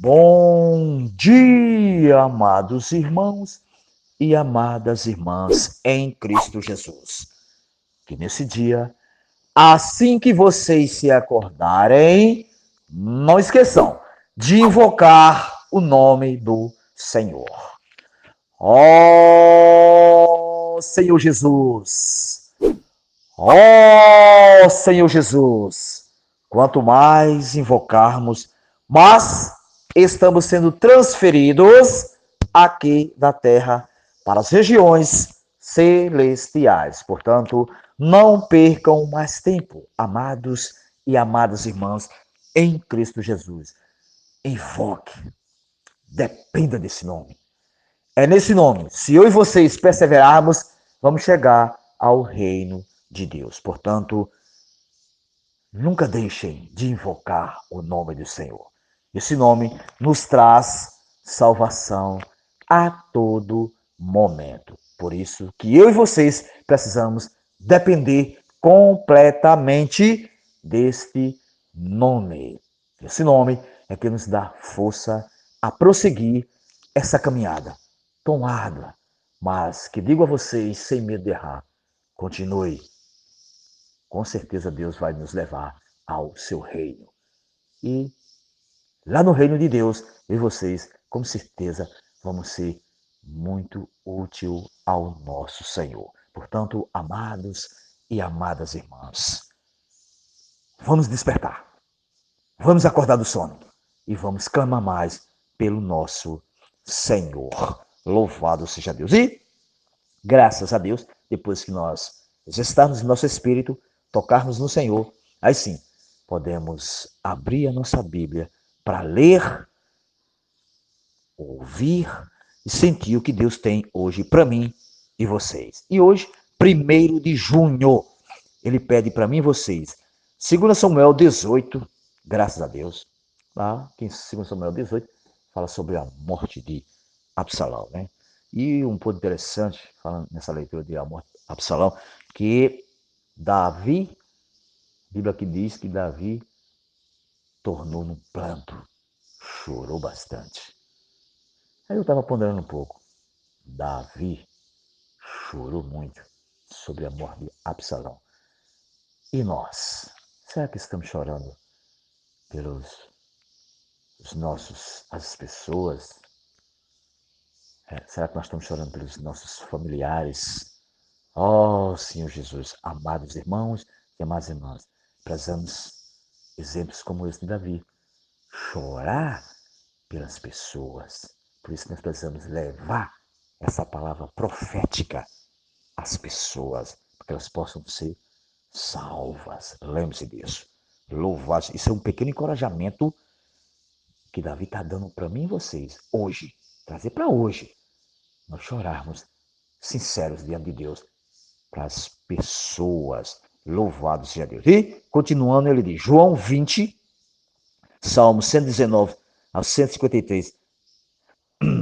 Bom dia, amados irmãos e amadas irmãs em Cristo Jesus. Que nesse dia, assim que vocês se acordarem, não esqueçam de invocar o nome do Senhor. Ó Senhor Jesus! Ó Senhor Jesus! Quanto mais invocarmos, mas estamos sendo transferidos aqui da terra para as regiões celestiais. Portanto, não percam mais tempo, amados e amadas irmãs, em Cristo Jesus. Invoque, dependa desse nome. É nesse nome, se eu e vocês perseverarmos, vamos chegar ao reino de Deus. Portanto, nunca deixem de invocar o nome do Senhor. Esse nome nos traz salvação a todo momento. Por isso que eu e vocês precisamos depender completamente deste nome. Esse nome é que nos dá força a prosseguir essa caminhada tão árdua, mas que digo a vocês sem medo de errar, continue. Com certeza Deus vai nos levar ao seu reino. E lá no reino de Deus, eu e vocês, com certeza, vamos ser muito útil ao nosso Senhor. Portanto, amados e amadas irmãs, vamos despertar, vamos acordar do sono e vamos clamar mais pelo nosso Senhor. Louvado seja Deus. E, graças a Deus, depois que nós exercitarmos o nosso espírito, tocarmos no Senhor, aí sim, podemos abrir a nossa Bíblia para ler, ouvir e sentir o que Deus tem hoje para mim e vocês. E hoje, 1º de junho, ele pede para mim e vocês, 2 Samuel 18, graças a Deus, lá em 2 Samuel 18, fala sobre a morte de Absalão, né? E um ponto interessante, falando nessa leitura de Absalão, que Davi, a Bíblia que diz que Davi tornou num pranto, chorou bastante. Aí eu estava ponderando um pouco. Davi chorou muito sobre a morte de Absalão. E nós? Será que estamos chorando pelos as pessoas? Será que nós estamos chorando pelos nossos familiares? Oh, Senhor Jesus, amados irmãos e amadas irmãs, precisamos exemplos como esse de Davi. Chorar pelas pessoas. Por isso nós precisamos levar essa palavra profética às pessoas, para que elas possam ser salvas. Lembre-se disso. Louvado. Isso é um pequeno encorajamento que Davi está dando para mim e vocês, hoje. Trazer para hoje. Nós chorarmos sinceros diante de Deus para as pessoas. Louvado seja Deus. E, continuando, ele diz, João 20, Salmo 119 ao 153,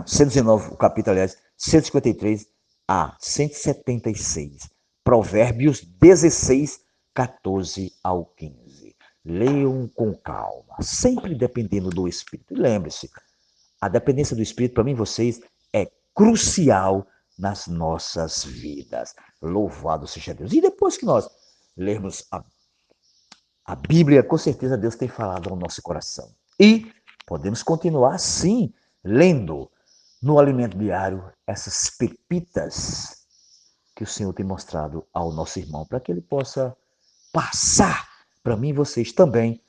119, o capítulo, aliás, 153 a 176. Provérbios 16, 14 ao 15. Leiam com calma, sempre dependendo do Espírito. E lembre-se, a dependência do Espírito, para mim e vocês, é crucial nas nossas vidas. Louvado seja Deus. E depois que nós lermos a Bíblia, com certeza Deus tem falado ao nosso coração. E podemos continuar assim, lendo no alimento diário essas pepitas que o Senhor tem mostrado ao nosso irmão, para que ele possa passar para mim e vocês também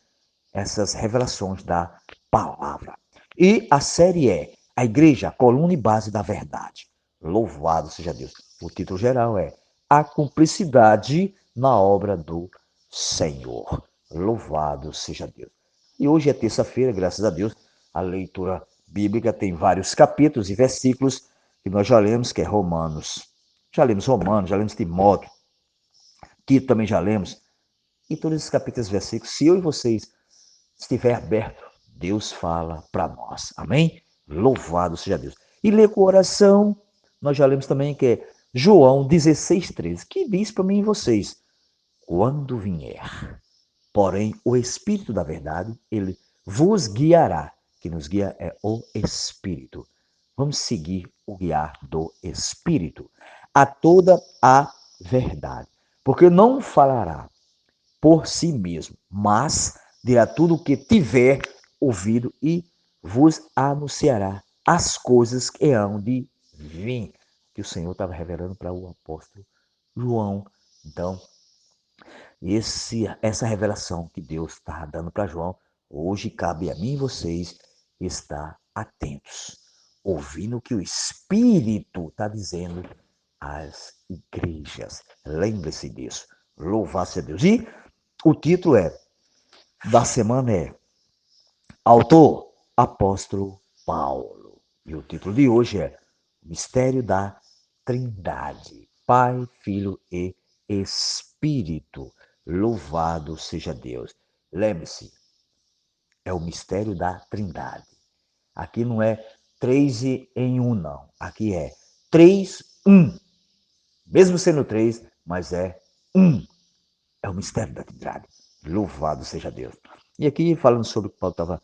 essas revelações da palavra. E a série é A Igreja, a Coluna e Base da Verdade. Louvado seja Deus. O título geral é A Cumplicidade na Obra do Senhor. Louvado seja Deus. E hoje é terça-feira, graças a Deus, a leitura bíblica tem vários capítulos e versículos que nós já lemos, que é Romanos. Já lemos Romanos, já lemos Timóteo, Tito também já lemos. E todos esses capítulos e versículos, se eu e vocês estiver aberto, Deus fala para nós. Amém? Louvado seja Deus. E ler com oração, nós já lemos também que é João 16:13, que diz para mim e vocês, quando vier, porém, o Espírito da verdade, ele vos guiará que nos guia é o Espírito. Vamos seguir o guiar do Espírito a toda a verdade, porque não falará por si mesmo, mas dirá tudo o que tiver ouvido e vos anunciará as coisas que hão de vir, que o Senhor estava revelando para o apóstolo João. Então, essa revelação que Deus está dando para João, hoje cabe a mim e vocês estar atentos, ouvindo o que o Espírito está dizendo às igrejas. Lembre-se disso. Louvado-se a Deus. E o título da semana é Autor, Apóstolo Paulo. E o título de hoje é Mistério da Trindade, Pai, Filho e Espírito. Louvado seja Deus. Lembre-se, é o mistério da Trindade. Aqui não é 3 em 1, não. Aqui é 3, 1. Mesmo sendo 3, mas é 1. É o mistério da Trindade. Louvado seja Deus. E aqui, falando sobre o que Paulo estava.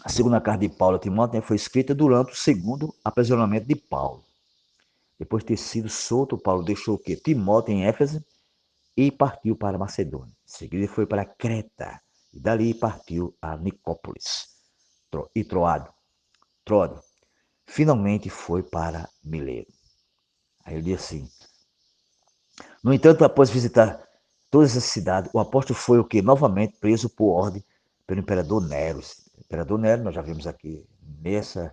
A segunda carta de Paulo a Timóteo foi escrita durante o segundo aprisionamento de Paulo. Depois de ter sido solto, Paulo deixou o quê? Timóteo em Éfeso e partiu para Macedônia. Em seguida, foi para Creta e dali partiu a Nicópolis e Troado. Finalmente foi para Mileto. Aí ele diz assim: no entanto, após visitar todas as cidades, o apóstolo foi o que? Novamente preso por ordem pelo imperador Nero. O imperador Nero, nós já vimos aqui nessas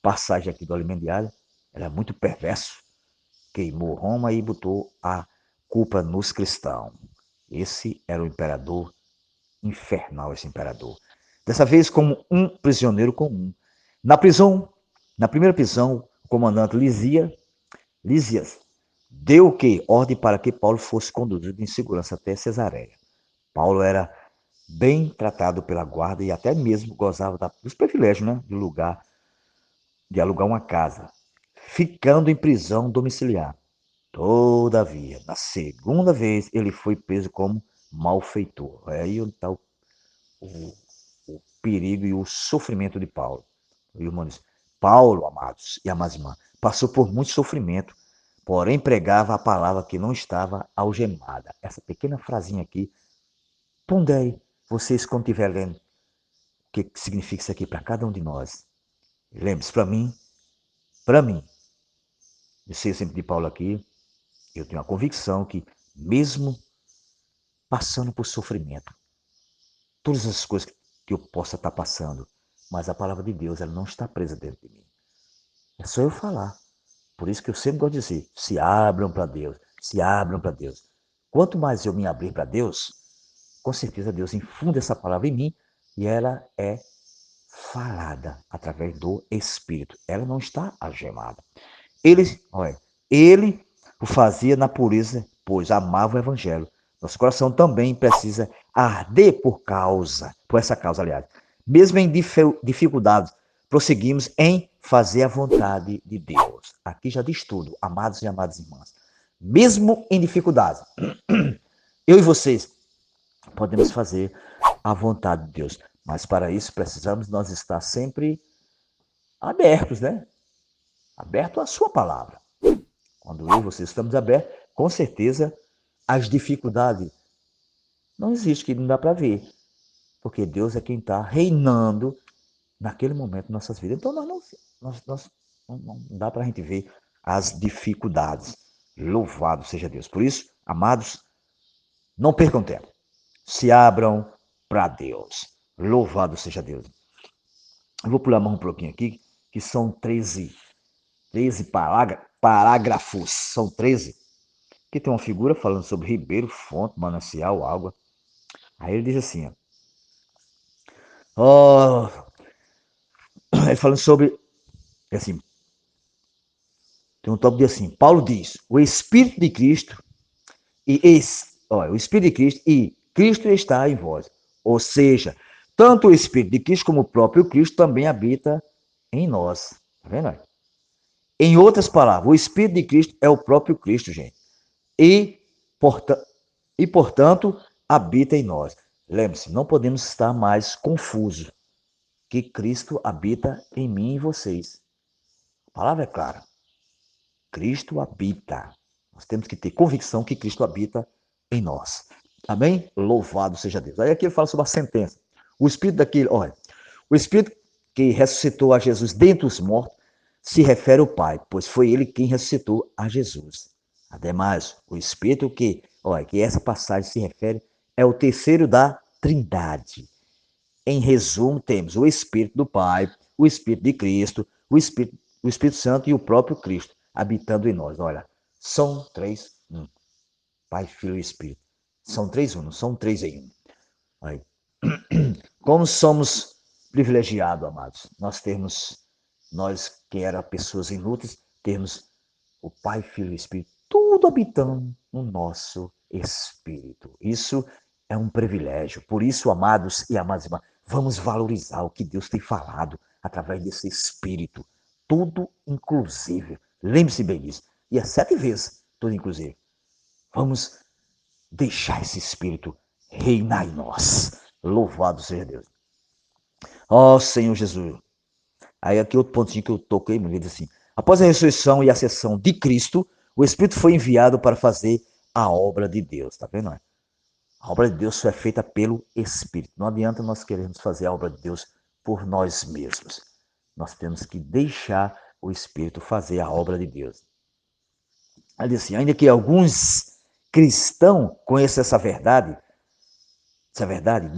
passagens aqui do Alimento Diário, era muito perverso, queimou Roma e botou a culpa nos cristãos. Esse era o imperador infernal, esse imperador. Dessa vez como um prisioneiro comum. Na primeira prisão, o comandante Lísias deu o quê? Ordem para que Paulo fosse conduzido em segurança até Cesareia. Paulo era bem tratado pela guarda e até mesmo gozava dos privilégios, né, de alugar uma casa, ficando em prisão domiciliar. Todavia, na segunda vez, ele foi preso como malfeitor. Aí está o, o perigo e o sofrimento de Paulo. Irmãos, Paulo, amados e amadas irmãs, passou por muito sofrimento, porém pregava a palavra que não estava algemada. Essa pequena frasinha aqui, pondere vocês quando estiver lendo, o que significa isso aqui para cada um de nós. Lembre-se, para mim, eu sei sempre de Paulo aqui, eu tenho a convicção que, mesmo passando por sofrimento, todas as coisas que eu possa estar passando, mas a palavra de Deus ela não está presa dentro de mim. É só eu falar. Por isso que eu sempre gosto de dizer, se abram para Deus, se abram para Deus. Quanto mais eu me abrir para Deus, com certeza Deus infunde essa palavra em mim e ela é falada através do Espírito. Ela não está algemada. Ele o fazia na pureza, pois amava o Evangelho. Nosso coração também precisa arder por essa causa, aliás. Mesmo em dificuldades, prosseguimos em fazer a vontade de Deus. Aqui já diz tudo, amados e amadas irmãs. Mesmo em dificuldades, eu e vocês podemos fazer a vontade de Deus. Mas para isso precisamos nós estar sempre abertos, né? Aberto à sua palavra. Quando eu e vocês estamos abertos, com certeza as dificuldades não existem, que não dá para ver. Porque Deus é quem está reinando naquele momento em nossas vidas. Então não dá para a gente ver as dificuldades. Louvado seja Deus. Por isso, amados, não percam tempo. Se abram para Deus. Louvado seja Deus. Eu vou pular mais um pouquinho aqui, que são 13 parágrafos. São 13. Que tem uma figura falando sobre ribeiro, fonte, manancial, água. Aí ele diz assim, ó, ele falando sobre, assim, tem um tópico de assim, Paulo diz, o Espírito de Cristo o Espírito de Cristo e Cristo está em vós. Ou seja, tanto o Espírito de Cristo como o próprio Cristo também habita em nós. Tá vendo? Em outras palavras, o Espírito de Cristo é o próprio Cristo, gente. E, portanto, habita em nós. Lembre-se, não podemos estar mais confusos que Cristo habita em mim e vocês. A palavra é clara. Cristo habita. Nós temos que ter convicção que Cristo habita em nós. Amém? Louvado seja Deus. Aí aqui ele fala sobre a sentença. O Espírito daquele, olha, o Espírito que ressuscitou a Jesus dentre os mortos se refere ao Pai, pois foi ele quem ressuscitou a Jesus. Ademais, o Espírito que essa passagem se refere é o terceiro da Trindade. Em resumo, temos o Espírito do Pai, o Espírito de Cristo, o Espírito Santo e o próprio Cristo habitando em nós. Olha, são três, um. Pai, Filho e Espírito. São três um, não são três em um. Aí. Como somos privilegiados, amados, nós que era pessoas inúteis, temos o Pai, Filho e Espírito, tudo habitando no nosso espírito. Isso é um privilégio. Por isso, amados e amadas irmãs, vamos valorizar o que Deus tem falado através desse espírito. Tudo inclusive. Lembre-se bem disso. E é 7 vezes tudo inclusive. Vamos deixar esse espírito reinar em nós. Louvado seja Deus. Ó oh, Senhor Jesus. Aí aqui outro pontinho que eu toquei, ele diz assim: após a ressurreição e a ascensão de Cristo, o Espírito foi enviado para fazer a obra de Deus. Tá vendo? A obra de Deus só é feita pelo Espírito. Não adianta nós queremos fazer a obra de Deus por nós mesmos. Nós temos que deixar o Espírito fazer a obra de Deus. Ele diz assim: ainda que alguns cristãos conheçam essa verdade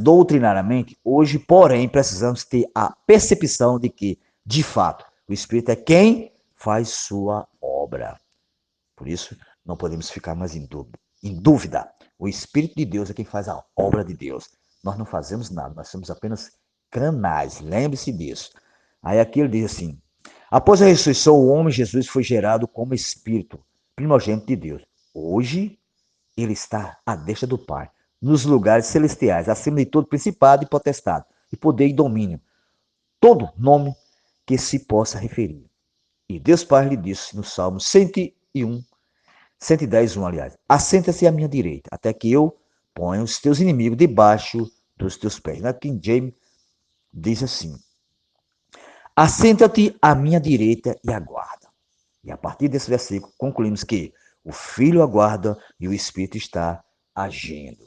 doutrinariamente, hoje, porém, precisamos ter a percepção de que, de fato, o Espírito é quem faz sua obra. Por isso, não podemos ficar mais em dúvida. O Espírito de Deus é quem faz a obra de Deus. Nós não fazemos nada, nós somos apenas canais. Lembre-se disso. Aí aqui ele diz assim: após a ressurreição, o homem Jesus foi gerado como Espírito, primogênito de Deus. Hoje, ele está à destra do Pai, nos lugares celestiais, acima de todo principado e potestade, e poder e domínio, todo nome que se possa referir. E Deus Pai lhe disse no Salmo 101, 110, 1, aliás: assenta-se à minha direita, até que eu ponha os teus inimigos debaixo dos teus pés. Na King James diz assim: assenta-te à minha direita e aguarda. E a partir desse versículo concluímos que o Filho aguarda e o Espírito está agindo.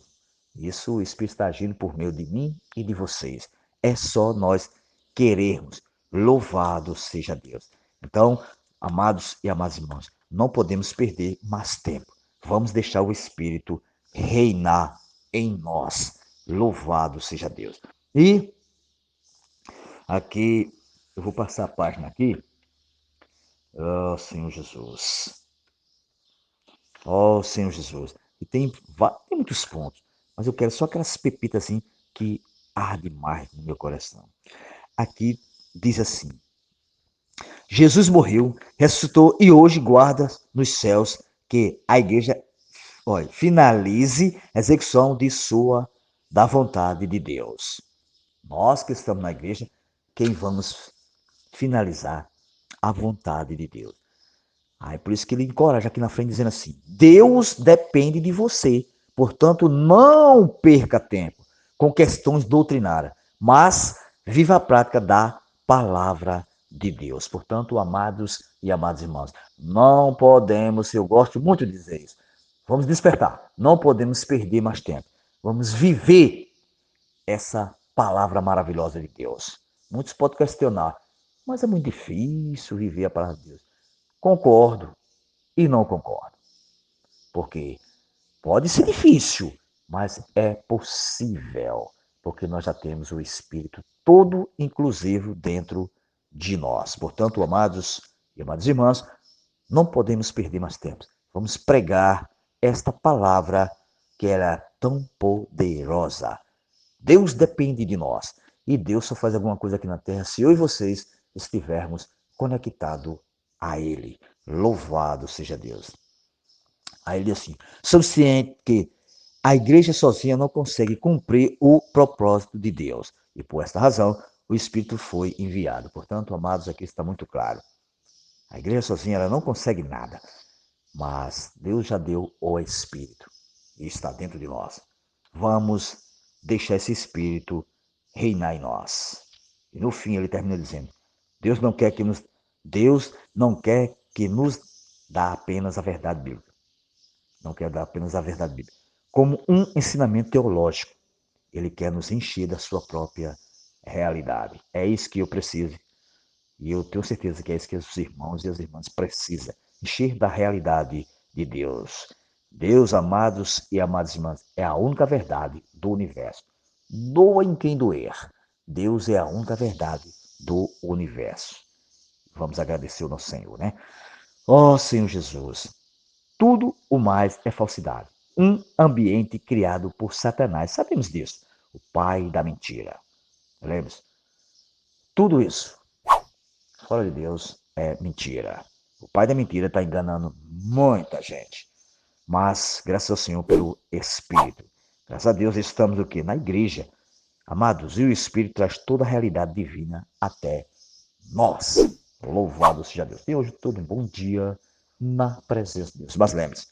Isso, o Espírito está agindo por meio de mim e de vocês. É só nós querermos. Louvado seja Deus. Então, amados e amadas irmãos, não podemos perder mais tempo. Vamos deixar o Espírito reinar em nós. Louvado seja Deus. E aqui, eu vou passar a página aqui. Oh, Senhor Jesus. Oh, Senhor Jesus. E tem muitos pontos, mas eu quero só aquelas pepitas assim que arde mais no meu coração. Aqui diz assim: Jesus morreu, ressuscitou e hoje guarda nos céus que a igreja, olha, finalize a execução da vontade de Deus. Nós que estamos na igreja, quem vamos finalizar a vontade de Deus. É por isso que ele encoraja aqui na frente dizendo assim: Deus depende de você, portanto não perca tempo com questões doutrinárias, mas viva a prática da palavra de Deus. Portanto, amados e amados irmãos, não podemos, eu gosto muito de dizer isso, vamos despertar, não podemos perder mais tempo, vamos viver essa palavra maravilhosa de Deus. Muitos podem questionar, mas é muito difícil viver a palavra de Deus. Concordo e não concordo, porque pode ser difícil, mas é possível, porque nós já temos o Espírito todo inclusivo dentro de nós. Portanto, amados e amadas irmãs, não podemos perder mais tempo. Vamos pregar esta palavra que era tão poderosa. Deus depende de nós. E Deus só faz alguma coisa aqui na terra se eu e vocês estivermos conectados a Ele. Louvado seja Deus. Aí ele diz assim: sou ciente que a igreja sozinha não consegue cumprir o propósito de Deus. E por esta razão, o Espírito foi enviado. Portanto, amados, aqui está muito claro. A igreja sozinha ela não consegue nada. Mas Deus já deu o Espírito. E está dentro de nós. Vamos deixar esse Espírito reinar em nós. E no fim ele termina dizendo, Deus não quer que nos dá apenas a verdade bíblica. Não quer dar apenas a verdade bíblica. Como um ensinamento teológico. Ele quer nos encher da sua própria realidade. É isso que eu preciso. E eu tenho certeza que é isso que os irmãos e as irmãs precisam. Encher da realidade de Deus. Deus, amados e amadas irmãs, é a única verdade do universo. Doa em quem doer. Deus é a única verdade do universo. Vamos agradecer ao nosso Senhor, né? Ó Senhor Jesus, tudo o mais é falsidade. Um ambiente criado por Satanás. Sabemos disso. O pai da mentira. Lembra? Tudo isso, fora de Deus, é mentira. O pai da mentira está enganando muita gente. Mas, graças ao Senhor pelo Espírito. Graças a Deus estamos o quê? Na igreja. Amados, e o Espírito traz toda a realidade divina até nós. Louvado seja Deus. E hoje todo um bom dia na presença de Deus. Mas lembre-se,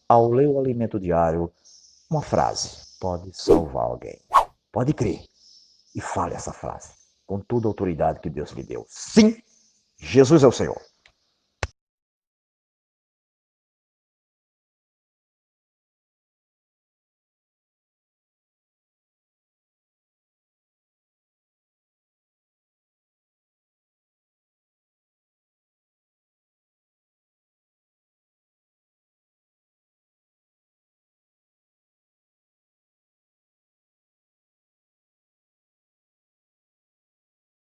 ao ler o alimento diário, uma frase pode salvar alguém. Pode crer e fale essa frase com toda a autoridade que Deus lhe deu. Sim, Jesus é o Senhor.